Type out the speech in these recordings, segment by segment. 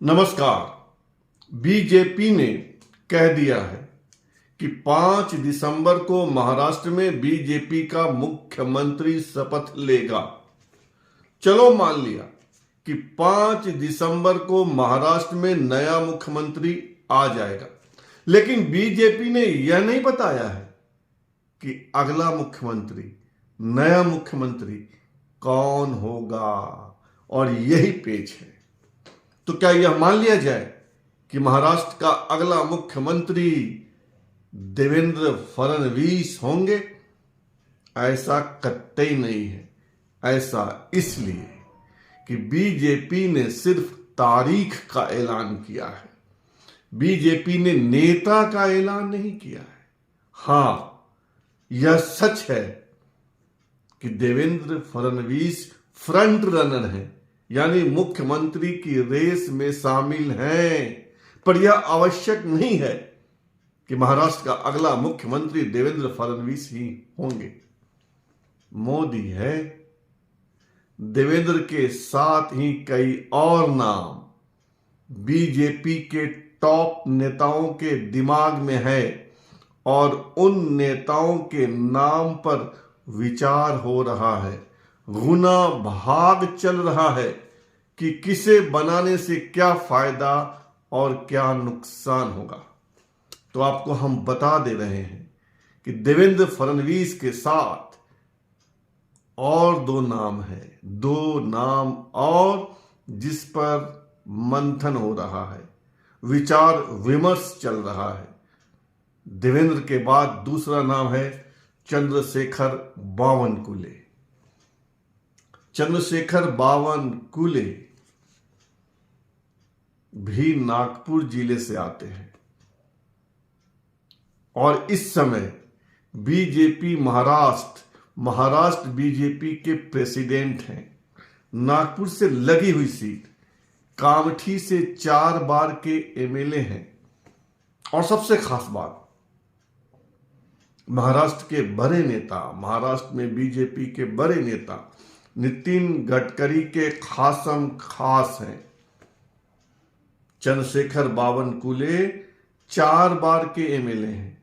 नमस्कार। बीजेपी ने कह दिया है कि 5 दिसंबर को महाराष्ट्र में बीजेपी का मुख्यमंत्री शपथ लेगा। चलो मान लिया कि 5 दिसंबर को महाराष्ट्र में नया मुख्यमंत्री आ जाएगा, लेकिन बीजेपी ने यह नहीं बताया है कि अगला मुख्यमंत्री, नया मुख्यमंत्री कौन होगा। और यही पेच है। तो क्या यह मान लिया जाए कि महाराष्ट्र का अगला मुख्यमंत्री देवेंद्र फडणवीस होंगे? ऐसा कतई नहीं है। ऐसा इसलिए कि बीजेपी ने सिर्फ तारीख का ऐलान किया है, बीजेपी ने नेता का ऐलान नहीं किया है। हां, यह सच है कि देवेंद्र फडणवीस फ्रंट रनर हैं, यानी मुख्यमंत्री की रेस में शामिल हैं, पर यह आवश्यक नहीं है कि महाराष्ट्र का अगला मुख्यमंत्री देवेंद्र फडणवीस ही होंगे। मोदी है, देवेंद्र के साथ ही कई और नाम बीजेपी के टॉप नेताओं के दिमाग में है और उन नेताओं के नाम पर विचार हो रहा है, गुना भाग चल रहा है कि किसे बनाने से क्या फायदा और क्या नुकसान होगा। तो आपको हम बता दे रहे हैं कि देवेंद्र फडणवीस के साथ और दो नाम है, दो नाम और जिस पर मंथन हो रहा है, विचार विमर्श चल रहा है। देवेंद्र के बाद दूसरा नाम है चंद्रशेखर बावनकुले। चंद्रशेखर बावनकुले भी नागपुर जिले से आते हैं और इस समय बीजेपी महाराष्ट्र बीजेपी के प्रेसिडेंट हैं। नागपुर से लगी हुई सीट, कामठी से 4 बार के एमएलए हैं। और सबसे खास बात, महाराष्ट्र के बड़े नेता, महाराष्ट्र में बीजेपी के बड़े नेता नितिन गडकरी के खासम खास हैं। चंद्रशेखर बावनकुले 4 बार के एमएलए हैं,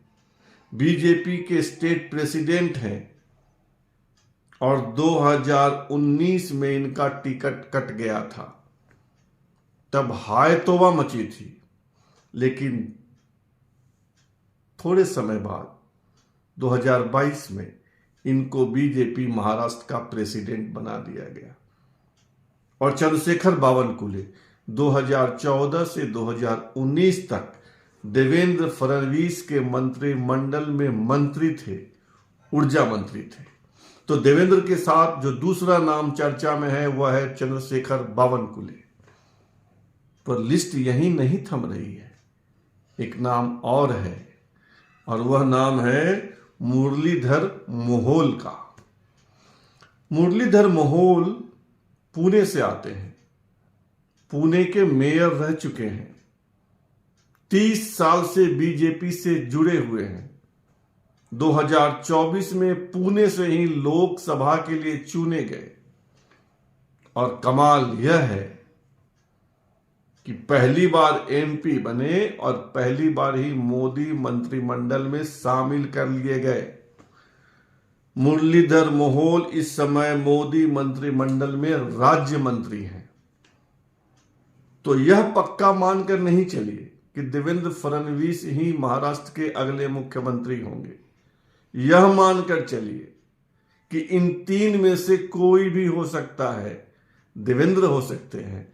बीजेपी के स्टेट प्रेसिडेंट हैं और 2019 में इनका टिकट कट गया था। तब हाय तौबा मची थी, लेकिन थोड़े समय बाद 2022 में इनको बीजेपी महाराष्ट्र का प्रेसिडेंट बना दिया गया। और चंद्रशेखर बावनकुले 2014 से 2019 तक देवेंद्र फडणवीस के मंत्रिमंडल में मंत्री थे, ऊर्जा मंत्री थे। तो देवेंद्र के साथ जो दूसरा नाम चर्चा में है वह है चंद्रशेखर बावनकुले। पर लिस्ट यहीं नहीं थम रही है, एक नाम और है और वह नाम है मुरलीधर मोहोल का। मुरलीधर मोहोल पुणे से आते हैं, पुणे के मेयर रह चुके हैं, 30 साल से बीजेपी से जुड़े हुए हैं। 2024 में पुणे से ही लोकसभा के लिए चुने गए और कमाल यह है कि पहली बार एमपी बने और पहली बार ही मोदी मंत्रिमंडल में शामिल कर लिए गए। मुरलीधर मोहोल इस समय मोदी मंत्रिमंडल में राज्य मंत्री हैं। तो यह पक्का मानकर नहीं चलिए कि देवेंद्र फडणवीस ही महाराष्ट्र के अगले मुख्यमंत्री होंगे। यह मानकर चलिए कि इन 3 में से कोई भी हो सकता है। देवेंद्र हो सकते हैं,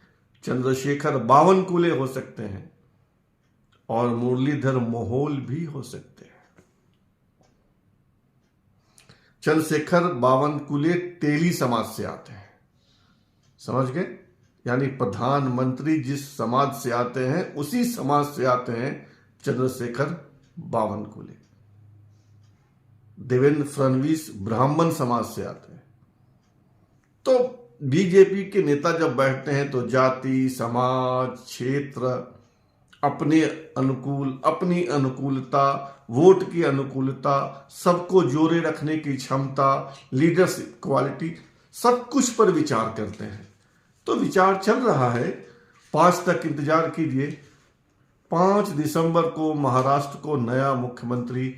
चंद्रशेखर बावनकुले हो सकते हैं और मुरलीधर मोहोल भी हो सकते हैं। चंद्रशेखर बावनकुले तेली समाज से आते हैं, समझ गए? यानी प्रधानमंत्री जिस समाज से आते हैं उसी समाज से आते हैं चंद्रशेखर बावनकुले। देवेंद्र फडणवीस ब्राह्मण समाज से आते हैं। तो बीजेपी के नेता जब बैठते हैं तो जाति, समाज, क्षेत्र, अपने अनुकूल, अपनी अनुकूलता, वोट की अनुकूलता, सबको जोड़े रखने की क्षमता, लीडरशिप क्वालिटी, सब कुछ पर विचार करते हैं। तो विचार चल रहा है 5 तक इंतजार कीजिए। 5 दिसंबर को महाराष्ट्र को नया मुख्यमंत्री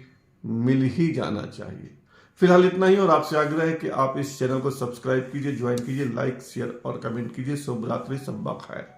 मिल ही जाना चाहिए। फिलहाल इतना ही, और आपसे आग्रह है कि आप इस चैनल को सब्सक्राइब कीजिए, ज्वाइन कीजिए, लाइक शेयर और कमेंट कीजिए। शुभ रात्रि, शब्बा खैर।